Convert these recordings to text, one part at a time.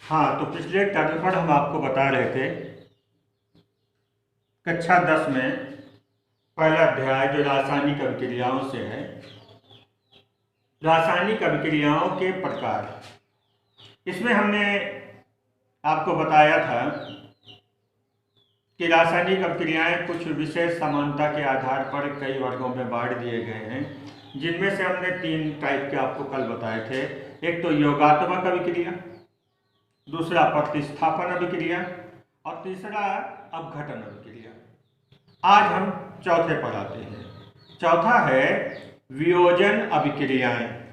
हाँ, तो पिछले टर्म पर हम आपको बता रहे थे कक्षा 10 में पहला अध्याय जो रासायनिक अभिक्रियाओं से है, रासायनिक अभिक्रियाओं के प्रकार। इसमें हमने आपको बताया था कि रासायनिक अभिक्रियाएं कुछ विशेष समानता के आधार पर कई वर्गों में बांट दिए गए हैं, जिनमें से हमने 3 टाइप के आपको कल बताए थे। एक तो योगात्मक अभिक्रिया, दूसरा प्रतिस्थापन अभिक्रिया और तीसरा अपघटन अभिक्रिया। आज हम चौथे पर आते हैं। चौथा है वियोजन अभिक्रियाएं।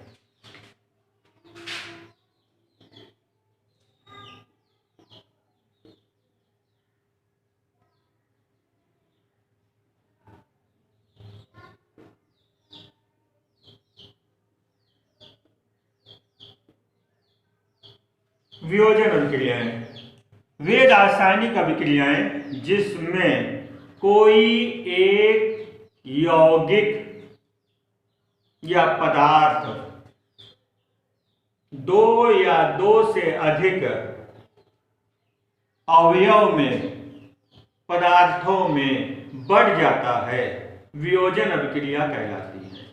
वियोजन अभिक्रियाएं वे रासायनिक अभिक्रियाएं जिसमें कोई एक यौगिक या पदार्थ दो या दो से अधिक अवयव में पदार्थों में बढ़ जाता है, वियोजन अभिक्रिया कहलाती है।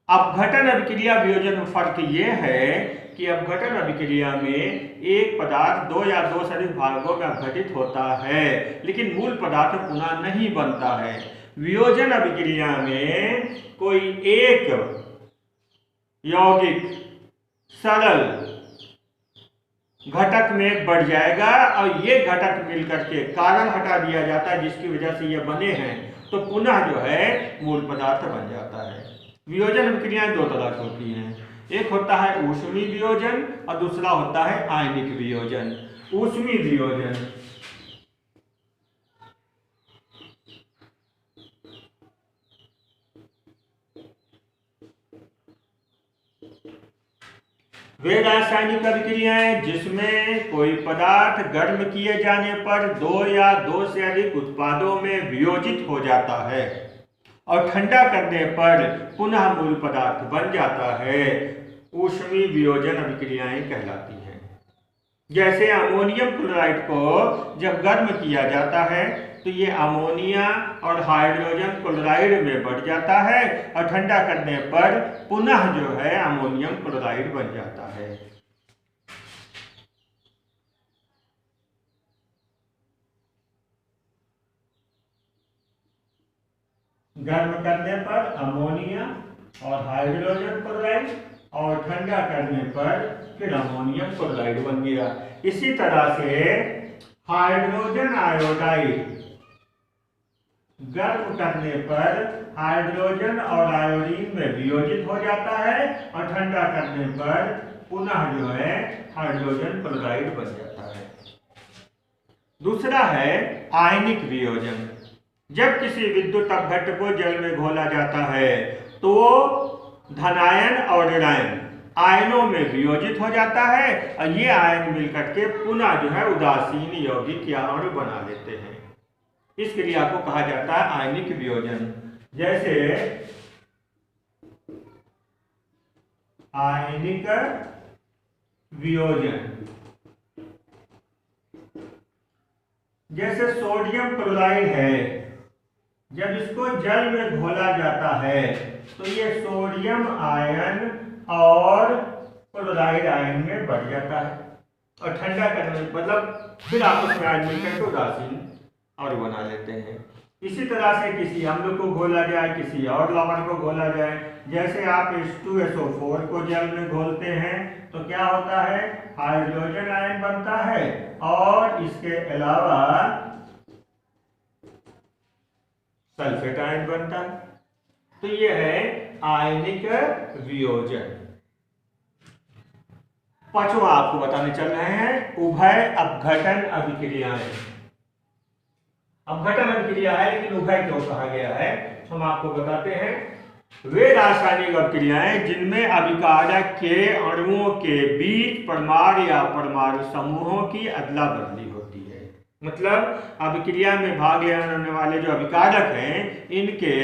अपघटन अभिक्रिया वियोजन में फर्क यह है कि अपघटन अभिक्रिया में एक पदार्थ दो या दो से अधिक भागों में अपघटित होता है, लेकिन मूल पदार्थ पुनः नहीं बनता है। वियोजन अभिक्रिया में कोई एक यौगिक सरल घटक में बढ़ जाएगा और ये घटक मिलकर के कारण हटा दिया जाता है जिसकी वजह से ये बने हैं, तो पुनः जो है मूल पदार्थ बन जाता है। वियोजन अभिक्रियाएं दो तरह की होती हैं, एक होता है ऊष्मीय वियोजन और दूसरा होता है आयनिक वियोजन। ऊष्मीय वियोजन वे रासायनिक अभिक्रियाएं जिसमें कोई पदार्थ गर्म किए जाने पर दो या दो से अधिक उत्पादों में वियोजित हो जाता है और ठंडा करने पर पुनः मूल पदार्थ बन जाता है, ऊष्मीय वियोजन अभिक्रियाएं कहलाती हैं। जैसे अमोनियम क्लोराइड को जब गर्म किया जाता है तो ये अमोनिया और हाइड्रोजन क्लोराइड में बढ़ जाता है और ठंडा करने पर पुनः जो है अमोनियम क्लोराइड बन जाता है। गर्म करने पर अमोनिया और हाइड्रोजन क्लोराइड और ठंडा करने पर फिर अमोनियम क्लोराइड बन गया। इसी तरह से हाइड्रोजन आयोडाइड गर्म करने पर हाइड्रोजन और आयोडीन में वियोजित हो जाता है और ठंडा करने पर पुनः जो है हाइड्रोजन क्लोराइड बन जाता है। दूसरा है आयनिक वियोजन। जब किसी विद्युत अपघट्ट को जल में घोला जाता है तो धनायन और ऋणायन आयनों में वियोजित हो जाता है और ये आयन मिलकर के पुनः जो है उदासीन यौगिक या अणु बना लेते हैं। इस क्रिया को कहा जाता है आयनिक वियोजन। जैसे आयनिक वियोजन, जैसे सोडियम क्लोराइड है, जब इसको जल में घोला जाता है तो ये सोडियम आयन और क्लोराइड आयन में बढ़ जाता है और ठंडा करने मतलब फिर आपस में आयन मिलकर के उदासीन और बना लेते हैं। इसी तरह से किसी अम्ल को घोला जाए, किसी और लवण को घोला जाए, जैसे आप H2SO4 को जल में घोलते हैं तो क्या होता है, हाइड्रोजन आयन बनता है और इसके अलावा सल्फेट आयन बनता है। तो ये है आयनिक वियोजन। पांचवा आपको बताने चल रहे हैं उभय अपघटन अभिक्रियाएं। अपघटन अभिक्रिया है लेकिन उभय क्यों कहा गया है हम आपको बताते हैं। वे रासायनिक अभिक्रियाएं जिनमें अभिकारक के अणुओं के बीच परमाणु या परमाणु समूहों की अदला बदली होती है। मतलब अभिक्रिया में भाग लेने वाले जो अभिकारक हैं इनके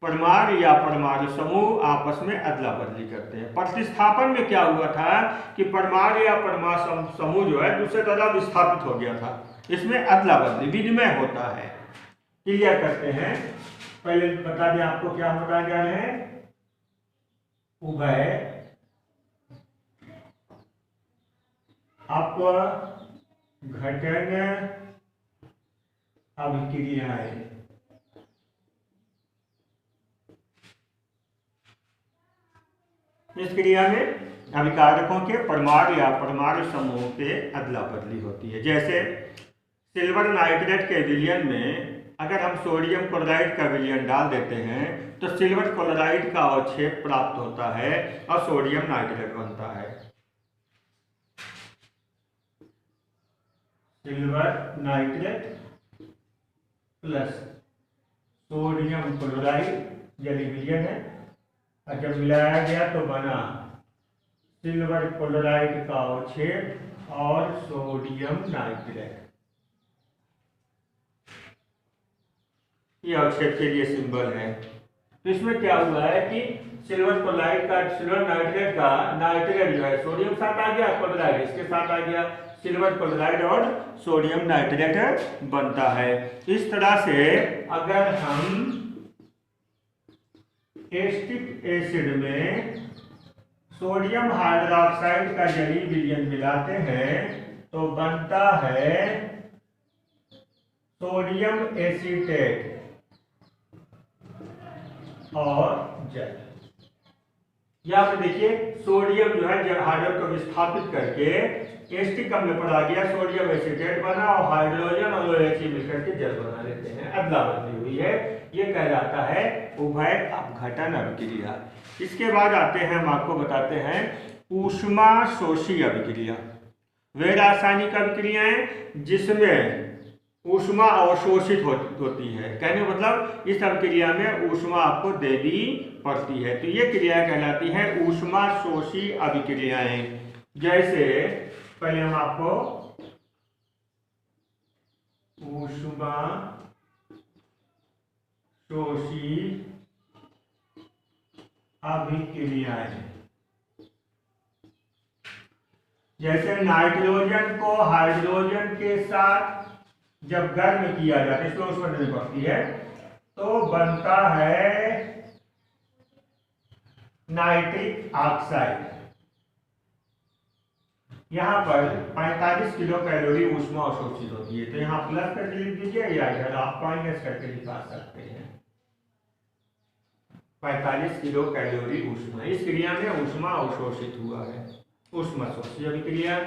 परमाणु या परमाणु समूह आपस में अदला बदली करते हैं। प्रतिस्थापन में क्या हुआ था कि परमाणु या परमाणु समूह जो है दूसरे तरफ विस्थापित हो गया था। इसमें अदला बदली विनिमय होता है। क्लियर करते हैं। पहले बता दें आपको क्या बताया जा रहा है। उभय अपघटन अभिक्रियाएं। इस क्रिया में अभिकारकों के परमाणु या परमाणु समूह के अदला बदली होती है। जैसे सिल्वर नाइट्रेट के विलयन में अगर हम सोडियम क्लोराइड का विलयन डाल देते हैं तो सिल्वर क्लोराइड का अवक्षेप प्राप्त होता है और सोडियम नाइट्रेट बनता है। Silver nitrate plus sodium chloride यदि विलयन है और जब मिलाया गया तो बना सिल्वर क्लोराइड का अवक्षेप और सोडियम नाइट्रेट। ये अवक्षेप के लिए सिंबल है। तो इसमें क्या हुआ है कि सिल्वर क्लोराइड का सिल्वर नाइट्रेट का नाइट्रेट जो है सोडियम साथ आ गया, क्लोराइड इसके साथ आ गया, सिल्वर क्लोराइड और सोडियम नाइट्रेट बनता है। इस तरह से अगर हम एसिटिक एसिड में सोडियम हाइड्रोक्साइड का जलीय विलयन मिलाते हैं तो बनता है सोडियम एसीटेट और जल। यहाँ पे देखिए सोडियम जो है जल हाइड्रोजन को विस्थापित करके एसिटिक अम्ल में पड़ा गया, सोडियम एसीटेट बना और हाइड्रोजन और OH मिलकर के जल बना लेते हैं। अदला बदली हुई है। ये कहलाता है उभय अपघटन अभिक्रिया। इसके बाद आते हैं, हम आपको बताते हैं ऊष्मा शोषी अभिक्रिया। वे रासायनिक अभिक्रियाएं जिसमें ऊष्मा अवशोषित होती है। कहने का मतलब इस अभिक्रिया में ऊष्मा आपको देनी पड़ती है। तो ये क्रिया कहलाती है ऊष्मा शोषी अभिक्रियाएं। जैसे पहले हम आपको ऊष्मा शोषी अभिक्रियाएं, जैसे नाइट्रोजन को हाइड्रोजन के साथ जब गर्म किया जाता है, इसमें ऊष्मा देनी पड़ती है, तो बनता है नाइट्रिक ऑक्साइड। यहाँ पर 45 किलो कैलोरी ऊष्मा अवशोषित होती है। तो यहाँ प्लस करके लिख दीजिए या इधर आप माइनस करके लिखा सकते हैं। 45 किलो कैलोरी ऊष्मा। इस क्रिया में ऊष्मा अवशोषित हुआ है, ऊष्मा शोषी अभिक्रिया।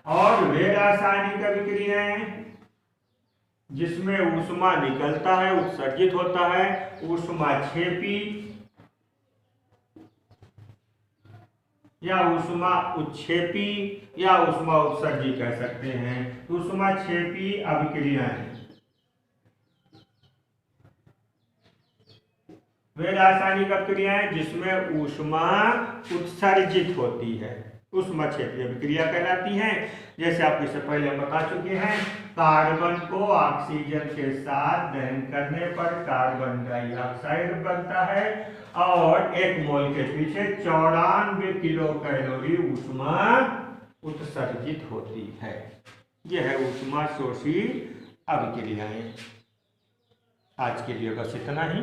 और वे रासायनिक अभिक्रियाएं जिसमें ऊष्मा निकलता है, उत्सर्जित होता है, ऊष्मा छेपी या ऊष्मा उत्क्षेपी या ऊष्मा उत्सर्जी कह सकते हैं। ऊष्मा छेपी अभिक्रियाएं वे रासायनिक अभिक्रियाएं जिसमें ऊष्मा उत्सर्जित होती है, ऊष्मा छेपी अभिक्रिया कहलाती हैं। जैसे आप इससे पहले बता चुके हैं, कार्बन को ऑक्सीजन के साथ दहन करने पर कार्बन डाइऑक्साइड बनता है और 1 मोल के पीछे 94 किलो कैलोरी ऊष्मा उत्सर्जित होती है। यह है ऊष्मा शोषी अभिक्रियाएं। आज के लिए बस इतना ही।